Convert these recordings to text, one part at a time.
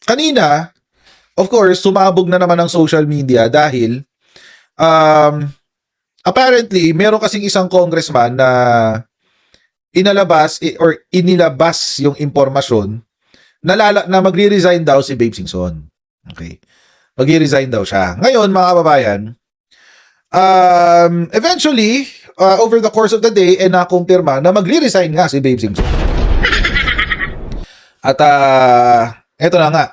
kanina, of course, sumabog na naman ang social media dahil apparently, meron kasing isang congressman na inilabas yung impormasyon na magre-resign daw si Babe Singson. Okay. Magre-resign daw siya. Ngayon, mga kababayan, eventually, over the course of the day, nakumpirma na magre-resign nga si Babe Singson. At eto na nga.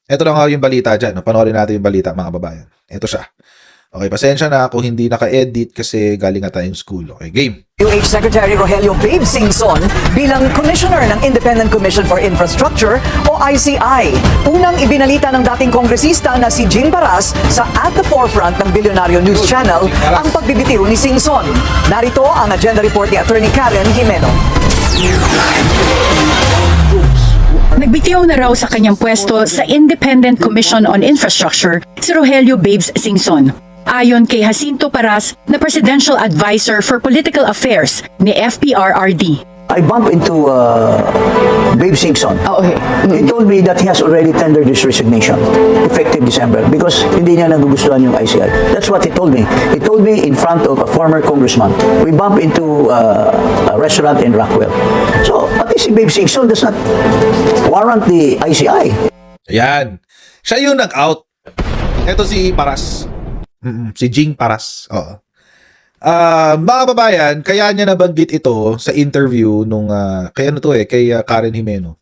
Ito na nga yung balita dyan. Panoorin natin yung balita, mga kababayan. Ito siya. Okay, pasensya na kung hindi naka-edit kasi galing nga tayong school. Okay, game. UH Secretary Rogelio Babe Singson bilang Commissioner ng Independent Commission for Infrastructure o ICI. Unang ibinalita ng dating kongresista na si Jing Paras sa At the Forefront ng Bilyonaryo News Channel ang pagbibitiw ni Singson. Narito ang agenda report ni Attorney Karen Jimeno. Nagbitiw na raw sa kanyang pwesto sa Independent Commission on Infrastructure si Rogelio Babes Singson. Ayon kay Jacinto Paras na Presidential Advisor for Political Affairs ni FPRRD. I bumped into Babe Singson. Oh, okay. He told me that he has already tendered his resignation effective December because hindi niya nagugustuhan yung ICI. That's what he told me. He told me in front of a former congressman. We bumped into a restaurant in Rockwell. So, at least si Babe Singson does not warrant the ICI. Ayan. Siya yung nag-out. Ito si Paras. Si Jing Paras. Oo. Mga babayan, kaya niya nabanggit ito sa interview nung kay Karen Jimeno.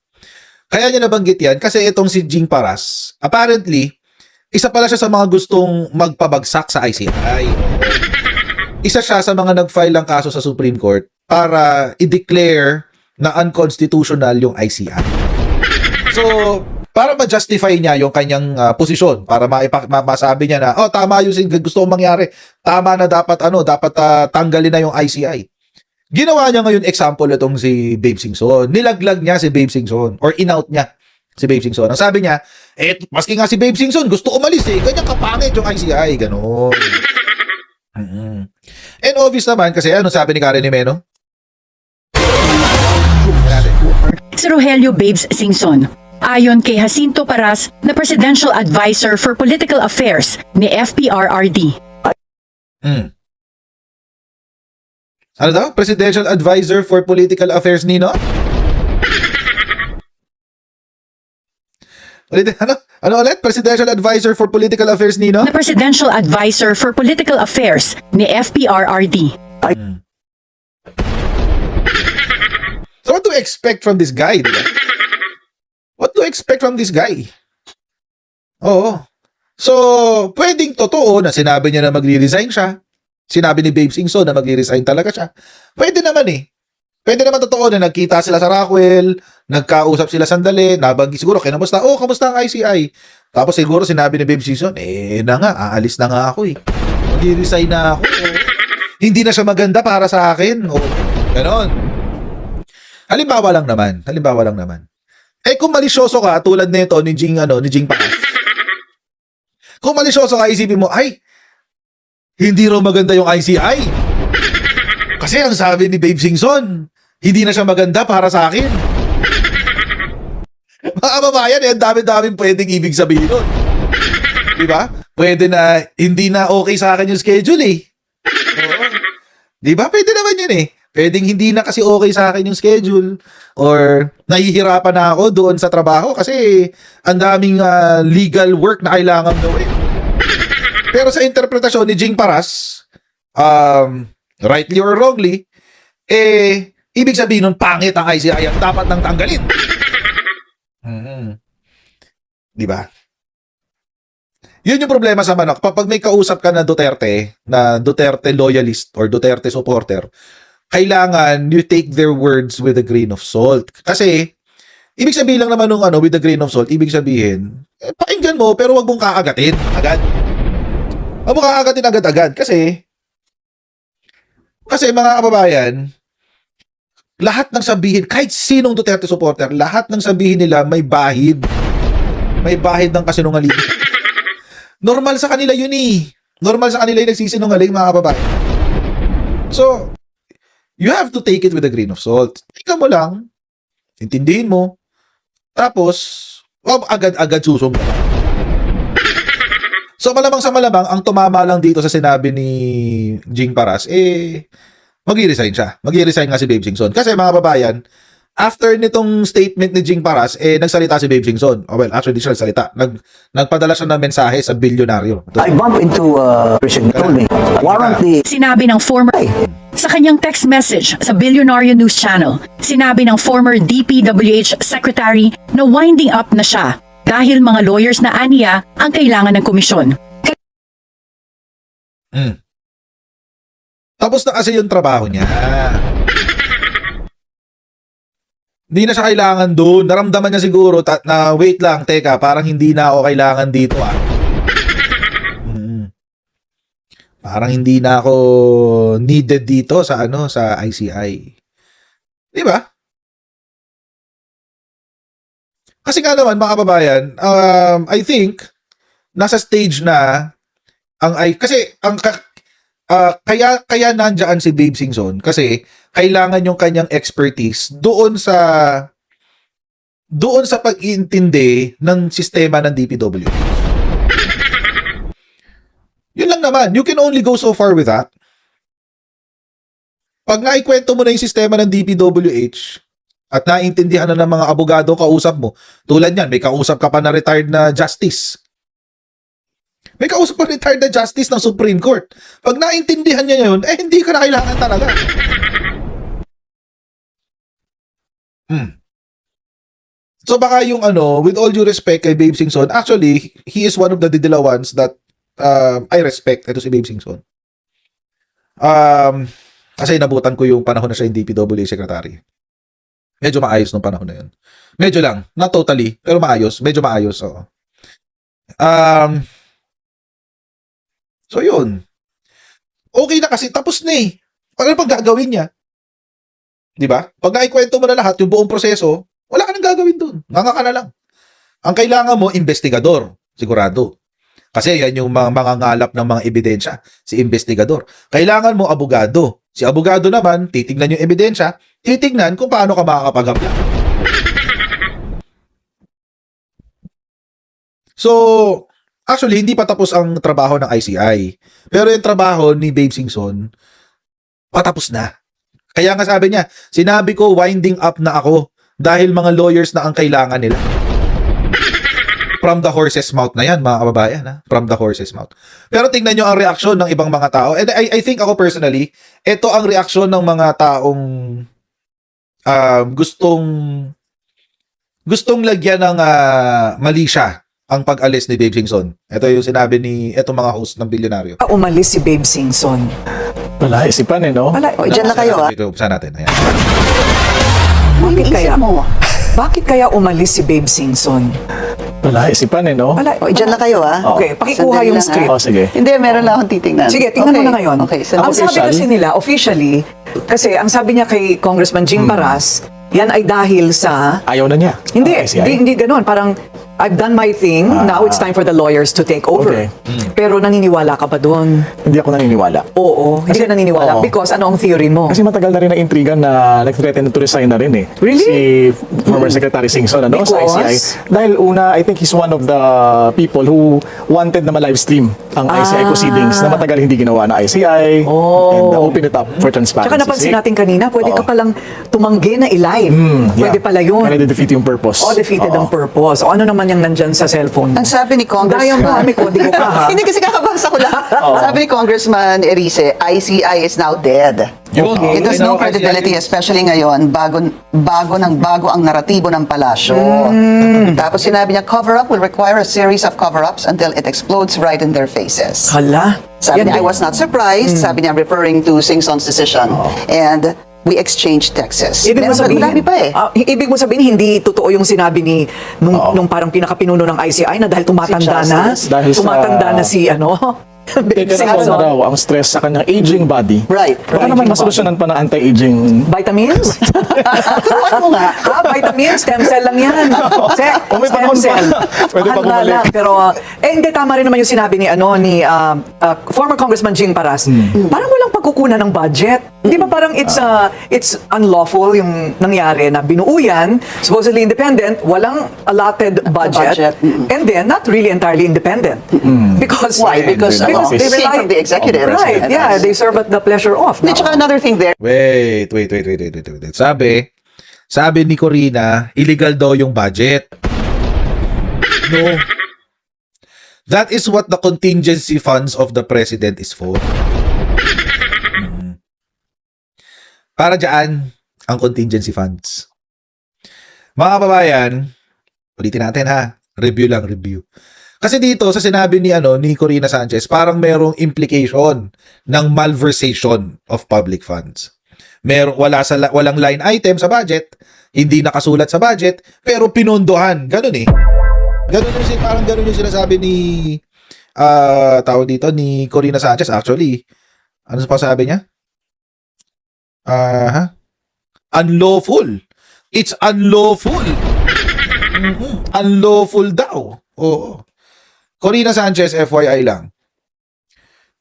Kaya niya nabanggit yan kasi itong si Jing Paras, apparently, isa pala siya sa mga gustong magpabagsak sa ICI. Isa siya sa mga nag-file ng kaso sa Supreme Court para i-declare na unconstitutional yung ICI. So, para ma-justify niya yung kanyang posisyon, para masabi niya na, tama yung gusto kong mangyari. Tama na dapat tanggalin na yung ICI. Ginawa niya ngayon example itong si Babe Singson. Nilaglag niya si Babe Singson or in-out niya si Babe Singson. Ang sabi niya, maski nga si Babe Singson, gusto umalis kanyang kapangit yung ICI. Ganon. And obvious naman, kasi ano sabi ni Karen Jimeno? Si Rogelio Babes Singson. Ayon kay Jacinto Paras na Presidential Advisor for Political Affairs ni FPRRD. Ano daw? Presidential Advisor for Political Affairs nino? Ano ulit? Presidential Advisor for Political Affairs nino? Na Presidential Advisor for Political Affairs ni FPRRD. So what to expect from this guy? Diba? What to expect from this guy? Oo. So, pwedeng totoo na sinabi niya na magre-resign siya. Sinabi ni Babe Singson na magre-resign talaga siya. Pwede naman Pwede naman totoo na nagkita sila sa Rockwell, nagkausap sila sandali, nabanggi siguro, kamusta ang ICI? Tapos siguro sinabi ni Babe Singson, aalis na nga ako Magre-resign na ako. Hindi na siya maganda para sa akin. Ganon. Halimbawa lang naman. Kung malisyoso ka, tulad nito ni Jing Paras. Kung malisyoso ka, isipin mo, hindi raw maganda yung ICI. Kasi ang sabi ni Babe Singson, hindi na siya maganda para sa akin. Mga kababayan, ang dami-daming pwedeng ibig sabihin nun. Diba? Pwede na, hindi na okay sa akin yung schedule Oo. Diba? Pwede naman yun Pwedeng hindi na kasi okay sa akin yung schedule or nahihirapan na ako doon sa trabaho kasi ang daming legal work na kailangan gawin. Pero sa interpretasyon ni Jing Paras, rightly or wrongly, ibig sabihin nun pangit ang ICI, dapat nang tanggalin. Diba? Yun yung problema sa manok. Pag may kausap ka na Duterte loyalist or Duterte supporter, kailangan you take their words with a grain of salt. Kasi, ibig sabihin lang naman nung with a grain of salt, ibig sabihin, pakinggan mo, pero wag mong kaagatin agad. Wag mong kaagatin agad-agad. Kasi mga kababayan, lahat ng sabihin, kahit sinong Duterte supporter, lahat ng sabihin nila may bahid. May bahid ng kasinungalingan. Normal sa kanila yun Normal sa kanila yung nagsisinungaling, mga kababayan. So, you have to take it with a grain of salt. Tingnan mo lang, intindihin mo, tapos, agad-agad susumpa. So malamang sa malamang, ang tumama lang dito sa sinabi ni Jing Paras, mag-i-resign siya. Mag-i-resign nga si Babe Singson. Kasi mga babayan, after nitong statement ni Jing Paras, nagsalita si Babe Singson. Oh, well, actually, di siya nagsalita. Nagpadala siya ng mensahe sa bilyonaryo. I bump into resignation. Told me, warrant the Sinabi ng former sa kanyang text message sa Billionaire News Channel, sinabi ng former DPWH Secretary na winding up na siya dahil mga lawyers na aniya ang kailangan ng komisyon. Tapos na kasi yung trabaho niya. Hindi na siya kailangan doon. Naramdaman niya siguro na wait lang, teka, parang hindi na ako kailangan dito Parang hindi na ako needed dito sa sa ICI. Di ba? Kasi nga naman mga kababayan, I think nasa stage na kaya nandiyan si Babe Singson kasi kailangan yung kanyang expertise doon sa pag-iintindi ng sistema ng DPWH. Yun lang naman. You can only go so far with that. Pag naikwento mo na yung sistema ng DPWH at naintindihan na ng mga abogado kausap mo, tulad yan, may kausap ka pa na retired na justice. May kausap pa retired na justice ng Supreme Court. Pag naintindihan niya yun, hindi ka na kailangan talaga. So baka yung with all due respect kay Babe Singson, actually, he is one of the ones that I respect. Ito si Babe Singson. Kasi nabutan ko yung panahon na siya yung DPWH secretary. Medyo maayos nung panahon na yun. Medyo lang. Not totally, pero maayos. Medyo maayos, oo. So yun. Okay na kasi, tapos na eh. Ano pang gagawin niya? Di ba? Pag naikwento mo na lahat, yung buong proseso, wala ka nang gagawin dun. Nganga ka na lang. Ang kailangan mo, investigador. Sigurado. Kasi yan yung mga ngalap ng mga ebidensya. Si investigador. Kailangan mo abogado. Si abogado naman, titignan yung ebidensya, titignan kung paano ka makakapag-apply. So, actually, hindi pa tapos ang trabaho ng ICI. Pero yung trabaho ni Babe Singson, patapos na. Kaya nga sabi niya, sinabi ko winding up na ako dahil mga lawyers na ang kailangan nila. From the horse's mouth na yan, mga kababayan. Ha? From the horse's mouth. Pero tingnan nyo ang reaksyon ng ibang mga tao. And I think ako personally, ito ang reaksyon ng mga taong gustong lagyan ng mali siya ang pag-alis ni Babe Singson. Ito yung sinabi ni etong mga host ng Bilyonaryo. Umalis si Babe Singson. Wala, isipan no? Diyan na kayo Ito, umpisa natin. Ayan. Bakit kaya? Bakit kaya umalis si Babe Singson? Wala, isipan no? Diyan na kayo Okay, pakikuha yung script. Sige. Hindi, meron lang akong titingnan. Sige, tingnan mo na ngayon. Okay, Ang sabi kasi nila, officially, kasi ang sabi niya kay Congressman Jing Paras, yan ay dahil sa... Ayaw na niya. Hindi, ICI. hindi ganun. Parang, I've done my thing, now it's time for the lawyers to take over. Okay. Pero naniniwala ka ba doon? Hindi ako naniniwala. Oo, hindi ka naniniwala. oo. Because ano ang theory mo? Kasi matagal na rin na intriga na nag-threaten to resign na rin eh. Really? Si former Secretary Singson sa Because? ICI. Dahil una, I think he's one of the people who wanted na ma-livestream ang ICI proceedings na matagal hindi ginawa na ICI and open it up for transparency. Tsaka napansin natin kanina, pwede ka palang tumanggi na i-live. Pwede pala yun. Kaya defeat yung purpose. Defeated ang purpose. O ano naman yung nandyan sa cellphone mo? Ang sabi ni Congressman... Daya mo, may kodigo ka ha? Hindi kasi kakabasa ko lang. Sabi ni Congressman Erice, ICI is now dead. Okay. It has no credibility, especially ngayon, bago ang naratibo ng palasyo. Tapos sinabi niya, cover-up will require a series of cover-ups until it explodes right in their faces. Hala. Sabi Yan niya, I was not surprised. Sabi niya, referring to Singson's decision. And we exchanged texts. Ibig mo sabihin, Marami pa eh. ibig mo sabihin, hindi totoo yung sinabi ni nung parang pinakapinuno ng ICI na dahil tumatanda Si na, Justice. Dahil sa- tumatanda na si Taken Singson. out na raw ang stress sa kanyang aging body. Right. Baka naman masolusyonan pa ng anti-aging. Vitamins? Turuan mo nga. Vitamins, stem cell lang yan. O, may Stem panahon pa. cell. Pwede pa Mahal nga bumalik. lang, pero, hindi, tama rin naman yung sinabi ni, former Congressman Jing Paras. Parang walang pagkukunan ng budget. Di ba parang it's unlawful yung nangyari na binuo yan, supposedly independent, walang allotted budget, and then not really entirely independent. Because, Why? Because They they rely- came from the executive. Right, yeah, they serve at the pleasure of. At saka another thing there, Wait. Sabi ni Corina, illegal daw yung budget. No. That is what the contingency funds of the president is for. Para dyan, ang contingency funds. Mga kababayan, ulitin natin ha. Review lang, review. Kasi dito, sa sinabi ni Corina Sanchez, parang merong implication ng malversation of public funds. Walang line item sa budget, hindi nakasulat sa budget, pero pinondohan. Ganun eh. Parang ganun yung sinasabi ni ni Corina Sanchez. Actually, ano pa sabi niya? Unlawful. It's unlawful. Unlawful daw. Oo. Corina Sanchez, FYI lang.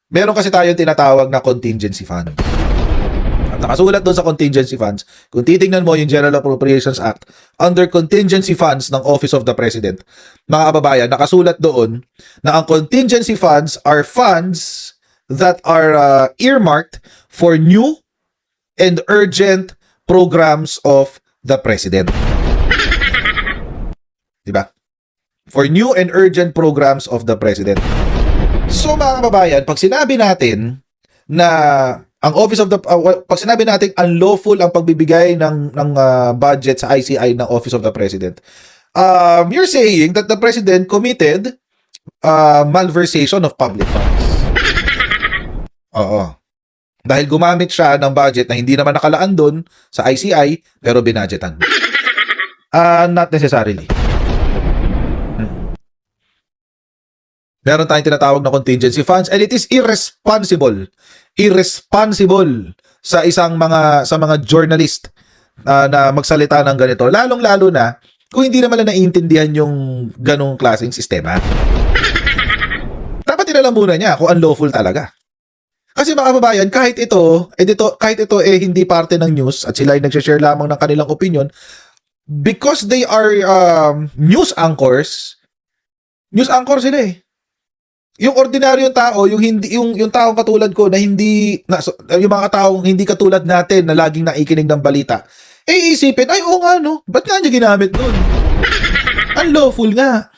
Meron kasi tayong tinatawag na contingency fund. At nakasulat doon sa contingency funds, kung titingnan mo yung General Appropriations Act, under contingency funds ng Office of the President, mga kababayan, nakasulat doon na ang contingency funds are funds that are earmarked for new and urgent programs of the President. Diba? For new and urgent programs of the President. So mga kababayan, pag sinabi natin na ang Office of the pag sinabi natin unlawful ang pagbibigay ng budget sa ICI ng Office of the President, you're saying that the President committed malversation of public funds. Oo. Dahil gumamit siya ng budget na hindi naman nakalaan doon sa ICI, pero binadgetan. Not necessarily. Meron tayong tinatawag na contingency funds, and it is irresponsible sa mga journalist na magsalita ng ganito, lalong-lalo na kung hindi naman na naiintindihan yung ganong klaseng sistema. Dapat tinalamunan niya kung unlawful talaga. Kasi mga kababayan, kahit ito hindi parte ng news at sila ay nag-share lamang ng kanilang opinion, because they are news anchors sila eh. Yung ordinaryong tao, yung taong katulad ko na yung mga taong hindi katulad natin na laging nakikinig ng balita, isipin, ay oo nga no, ba't nga niya ginamit nun? Unlawful nga.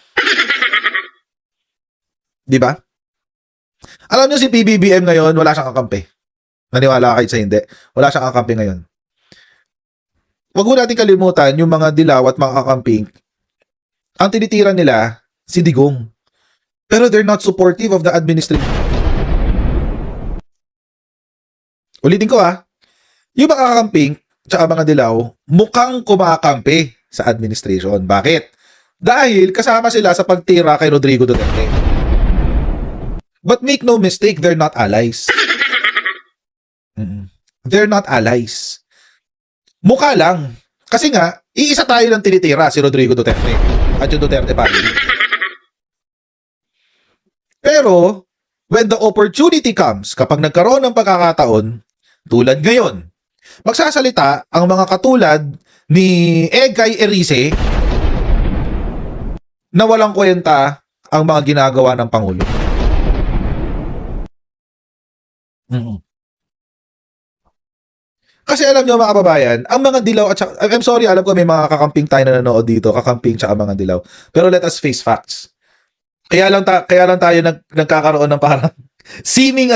Di ba? Alam niyo si PBBM ngayon, wala siyang kakampi. Naniwala kahit sa hindi. Wala siyang kakampi ngayon. Wag mo natin kalimutan yung mga dilaw at mga kakamping. Ang tinitira nila, si Digong. Pero they're not supportive of the administration. Ulitin ko yung mga kakamping tsaka mga dilaw, mukhang kumakampi sa administration. Bakit? Dahil kasama sila sa pagtira kay Rodrigo Duterte. But make no mistake, they're not allies. They're not allies. Mukha lang. Kasi nga, iisa tayo ng tinitira, si Rodrigo Duterte. At yung Duterte family. Pero, when the opportunity comes, kapag nagkaroon ng pagkakataon, tulad ngayon, magsasalita ang mga katulad ni Egay Erice na walang kwenta ang mga ginagawa ng Pangulo. Kasi alam nyo mga kababayan, ang mga dilaw at saka, I'm sorry, alam ko may mga kakamping tayo na nanonood dito, kakamping tsaka mga dilaw. Pero let us face facts. Kaya lang tayo nagkakaroon ng parang seeming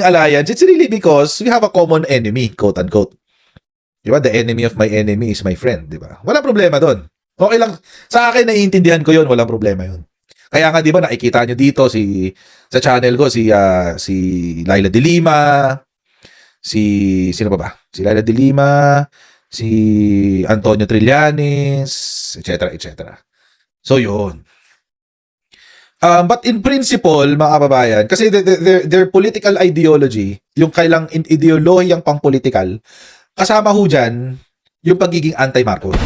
alliance. It's really because we have a common enemy, quote unquote. Diba? The enemy of my enemy is my friend, diba? Walang problema doon. Okay lang. Sa akin, naiintindihan ko yun. Walang problema yun. Kaya nga, di ba, nakikita nyo dito sa channel ko, si Laila de Lima, sino ba? Si Laila de Lima, si Antonio Trillanes, etc. So, yun. But in principle, mga kababayan, kasi their political ideology, yung kailang ideolohiyang pang-political, kasama ho dyan yung pagiging anti-Marcos.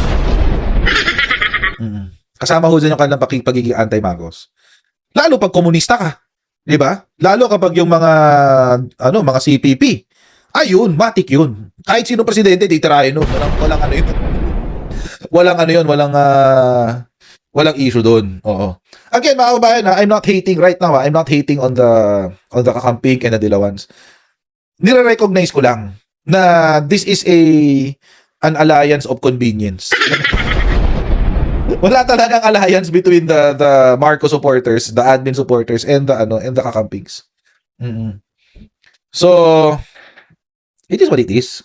Kasama ho dyan yung kailang pagiging anti-Marcos. Lalo pag komunista ka, di ba? Lalo kapag yung mga CPP, ayun, matik yun. Kahit sino presidente, titirahin nun. Walang ano yun. Walang issue doon. Oo. Again, mga kababayan, I'm not hating right now. I'm not hating on the Kakamping and the Dilawans. Nire-recognize ko lang na this is an alliance of convenience. Wala talagang alliance between the Marcos supporters, the admin supporters, and the Kakampings. So, it is what it is.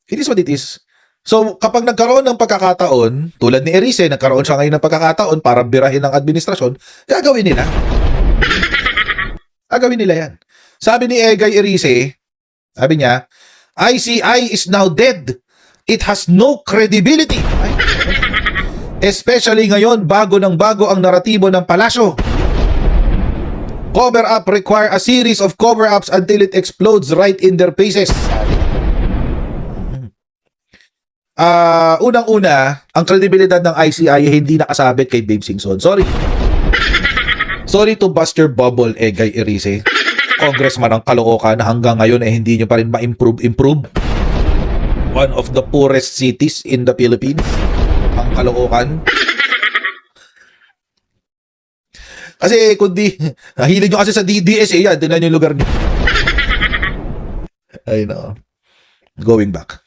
It is what it is. So, kapag nagkaroon ng pagkakataon, tulad ni Erice, nagkaroon siya ngayon ng pagkakataon para birahin ng administrasyon, gagawin nila. Gagawin nila yan. Sabi ni Egay Erice, sabi niya, ICI is now dead. It has no credibility. Especially ngayon, bago ang naratibo ng palasyo. Cover-up require a series of cover-ups until it explodes right in their faces. Unang-una, ang kredibilidad ng ICI ay hindi nakasabit kay Babe Singson. Sorry. Sorry to bust your bubble, Egay Erice. Congressman ang Caloocan na hanggang ngayon ay hindi nyo pa rin ma-improve. One of the poorest cities in the Philippines. Ang Caloocan. Kasi kundi, nahilig nyo kasi sa DDS yan. Tingnan yung lugar nyo. I know. Going back.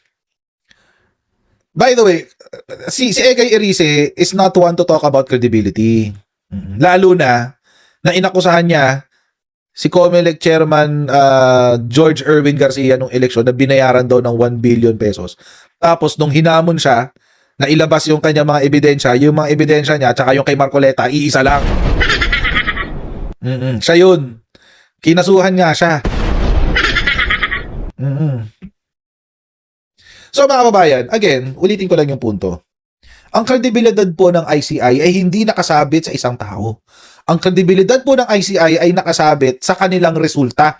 By the way, si Egay Erice is not one to talk about credibility. Lalo na inakusahan niya si COMELEC Chairman George Erwin Garcia nung eleksyon na binayaran daw ng 1 billion pesos. Tapos nung hinamon siya na ilabas yung kanya mga ebidensya, yung mga ebidensya niya tsaka yung kay Marcoleta, iisa lang. Siya yun. Kinasuhan nga siya. So mga kababayan, again, ulitin ko lang yung punto. Ang kredibilidad po ng ICI ay hindi nakasabit sa isang tao. Ang kredibilidad po ng ICI ay nakasabit sa kanilang resulta.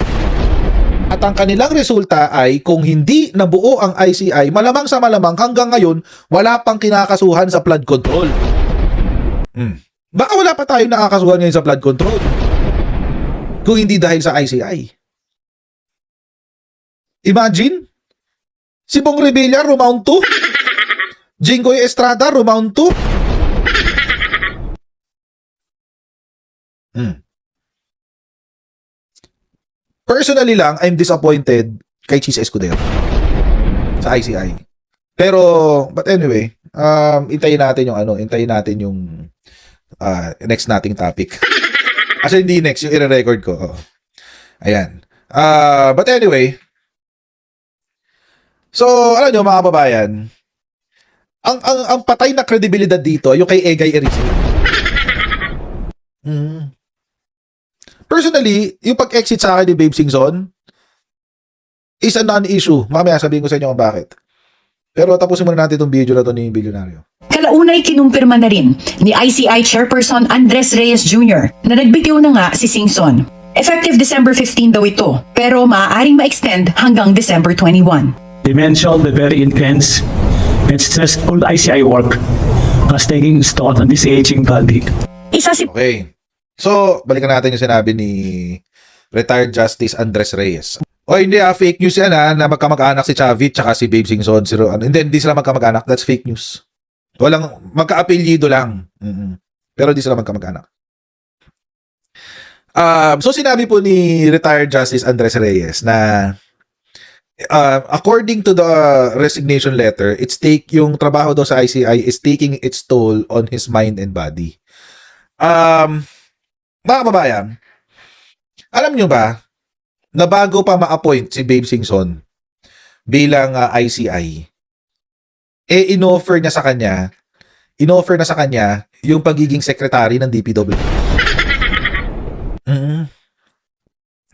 At ang kanilang resulta ay kung hindi nabuo ang ICI, malamang sa malamang hanggang ngayon, wala pang kinakasuhan sa flood control. Baka wala pa tayong nakakasuhan ngayon sa flood control. Kung hindi dahil sa ICI. Imagine, si Bong Revilla, round 2. Jinggoy Estrada, round 2. Personally lang, I'm disappointed kay Chis Escudero sa ICI. Pero, but anyway, intayin natin yung next nating topic. Kasi hindi next, yung i-record ko. Oh. Ayan. But anyway, so, alam nyo mga kababayan, ang patay na kredibilidad dito, yung kay Egay Erice. Personally, yung pag-exit sa akin ni Babe Singson is a non-issue. Mamaya sabihin ko sa inyo kung bakit. Pero tapusin muna natin itong video na to ni Bilyonaryo. Kalaunay kinumpirma na rin ni ICI Chairperson Andres Reyes Jr. na nagbitiw na nga si Singson. Effective December 15 daw ito, pero maaaring ma-extend hanggang December 21. They mentioned the very intense and stressful ICI work as taking stock on this aging body. Isa si Okay. So, balikan natin yung sinabi ni retired Justice Andres Reyes. O hindi fake news yan na magkamag-anak si Chavit tsaka si Babe Singson. Hindi sila magkamag-anak. That's fake news. Walang, magka-apelyido lang. Pero hindi sila magkamag-anak. So, sinabi po ni retired Justice Andres Reyes na according to the resignation letter, yung trabaho daw sa ICI is taking its toll on his mind and body. Mga kababayan, alam nyo ba na bago pa ma-appoint si Babe Singson bilang ICI, in-offer na sa kanya yung pagiging secretary ng DPW.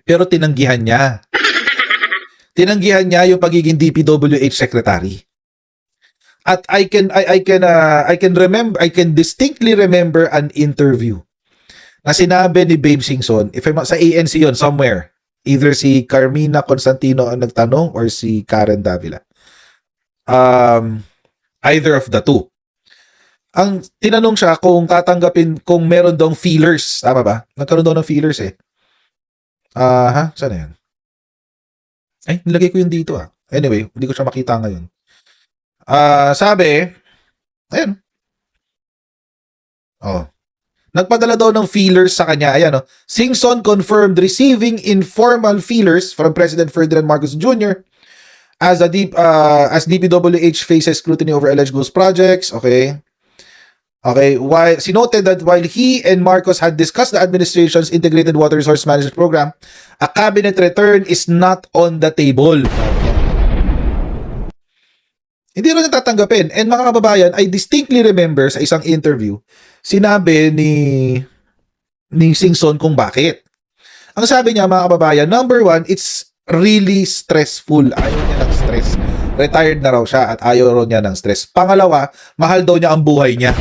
Pero tinanggihan niya. Tinanggihan niya yung pagiging DPWH secretary. At I can distinctly remember an interview na sinabi ni Babe Singson, if I'm not, sa ANC yon somewhere, either si Carmina Constantino ang nagtanong or si Karen Davila. Either of the two. Ang tinanong siya kung tatanggapin, kung meron daw feelers. Tama ba? Nagkaroon daw ng feelers eh. Saan na yan? Ay, nilagay ko yun dito ah. Anyway, hindi ko siya makita ngayon. Sabi, ayun. Nagpadala daw ng feelers sa kanya. Ayan oh. Singson confirmed receiving informal feelers from President Ferdinand Marcos Jr. as DPWH faces scrutiny over alleged ghost projects. Okay. While she noted that while he and Marcos had discussed the administration's integrated water resource management program, a cabinet return is not on the table. Hindi rin natatanggapin. And mga kababayan, I distinctly remember sa isang interview, sinabi ni Singson kung bakit. Ang sabi niya, mga kababayan, number one, it's really stressful. Ayaw niya ng stress. Retired na raw siya at ayaw raw niya ng stress. Pangalawa, mahal daw niya ang buhay niya.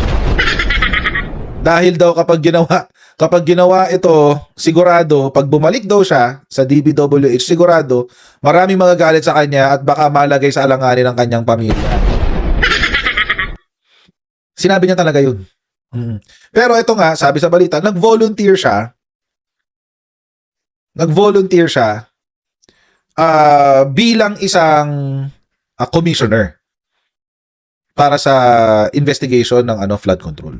Dahil daw kapag ginawa ito, sigurado, pag bumalik daw siya sa DPWH, sigurado, maraming magagalit sa kanya at baka malagay sa alanganin ng kanyang pamilya. Sinabi niya talaga yun. Pero ito nga, sabi sa balita, nag-volunteer siya bilang isang commissioner para sa investigation ng flood control.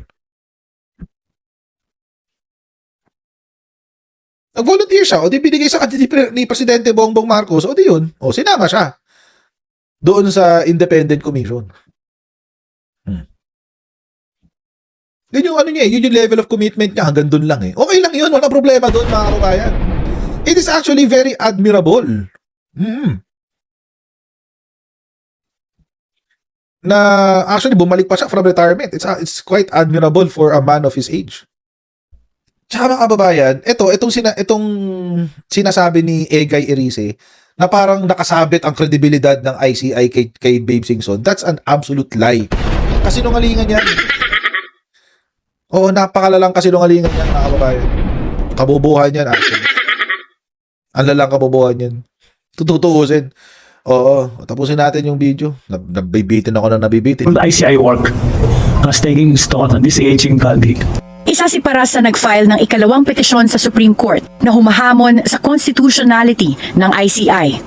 Nag-volunteer siya, o di binigay sa kanya ni Presidente Bongbong Marcos, o di yun, o sinama siya doon sa Independent Commission. Yun yung niya, yun yung level of commitment niya, hanggang doon lang eh. Okay lang yun, walang problema doon mga kababayan. It is actually very admirable. Na actually bumalik pa siya from retirement. It's quite admirable for a man of his age. Tsaka mga kababayan, itong sinasabi ni Egay Erice na parang nakasabit ang kredibilidad ng ICI kay Babe Singson, that's an absolute lie. Kasinungalingan yan. Oo, napakalalang kasinungalingan yan mga kababayan. Kabubuhan yan actually. Ang lalang kabubuhan yan. Tututuusin. Oo, tapusin natin yung video. Nabibitin ako na nabibitin. The ICI work has taking stock on this aging country. Isa si Paras na nag-file ng ikalawang petisyon sa Supreme Court na humahamon sa constitutionality ng ICI.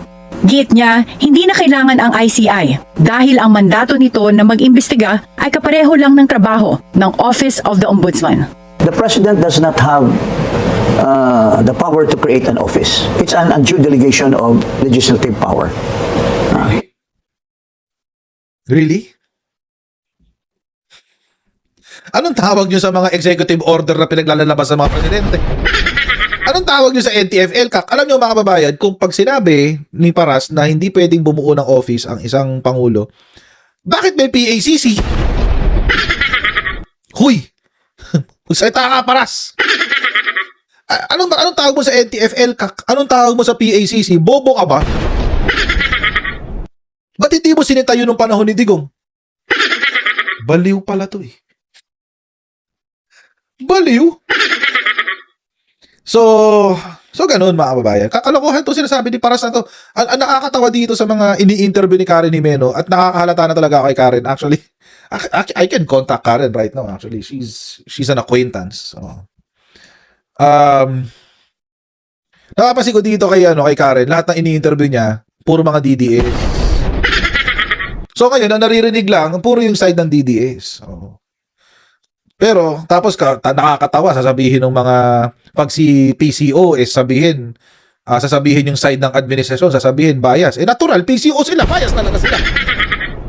Giit niya, hindi na kailangan ang ICI dahil ang mandato nito na mag-imbestiga ay kapareho lang ng trabaho ng Office of the Ombudsman. The President does not have the power to create an office. It's an undue delegation of legislative power. Really? Anong tawag nyo sa mga executive order na pinaglalabas sa mga presidente? Anong tawag nyo sa NTF-L? Alam nyo mga kababayan, kung pag sinabi ni Paras na hindi pwedeng bumuo ng office ang isang pangulo, bakit may PACC? Huy! Salita ka, Paras! Anong tawag mo sa NTF-L? Anong tawag mo sa PACC? Bobo ka ba? Ba't hindi mo sinita yun nung panahon ni Digong? Baliw pala to eh. Baliw? So ganun mga kababayan. Kakalokohan to sinasabi ni Paras na to. Ang nakakatawa dito sa mga ini-interview ni Karen Jimeno at nakakahalata na talaga kay Karen. Actually, I can contact Karen right now actually. She's an acquaintance. Napapansin ko dito kay Karen, lahat ng ini-interview niya puro mga DDS. So ngayon, ang naririnig lang, puro yung side ng DDS. Pero, tapos nakakatawa, sasabihin ng mga, pag si PCO, sasabihin yung side ng administrasyon, sasabihin bias. Natural, PCO sila, bias talaga sila.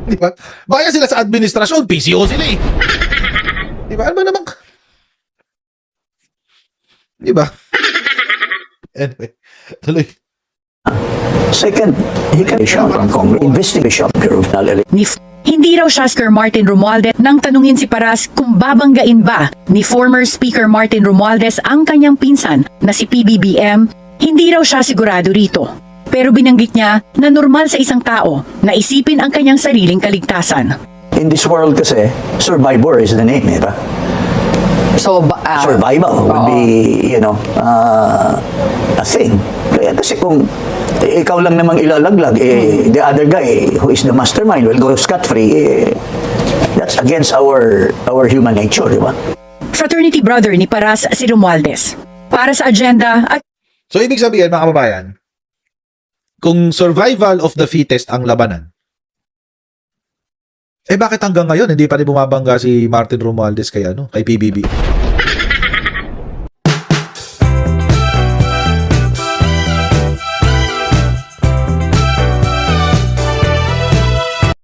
Di ba? Bias sila sa administrasyon, PCO sila eh. Di ba? Ano ba naman? Di ba? Anyway, tuloy. Second, he can be shot from Congress. Investigation of criminal Hindi raw siya Speaker Martin Romualdez nang tanungin si Paras kung babanggain ba ni former Speaker Martin Romualdez ang kanyang pinsan na si PBBM, hindi raw siya sigurado rito. Pero binanggit niya na normal sa isang tao na isipin ang kanyang sariling kaligtasan. In this world kasi, survivor is the name, di ba? So, survival would be, you know, a thing. Kaya kasi kung ikaw lang namang ilalaglag, the other guy who is the mastermind will go scot-free, that's against our human nature, di ba? Fraternity brother ni Paras si Romualdez. Para sa agenda at So, ibig sabihin, mga kababayan, kung survival of the fittest ang labanan, bakit hanggang ngayon hindi pa rin bumabangga si Martin Romualdez kay PBB?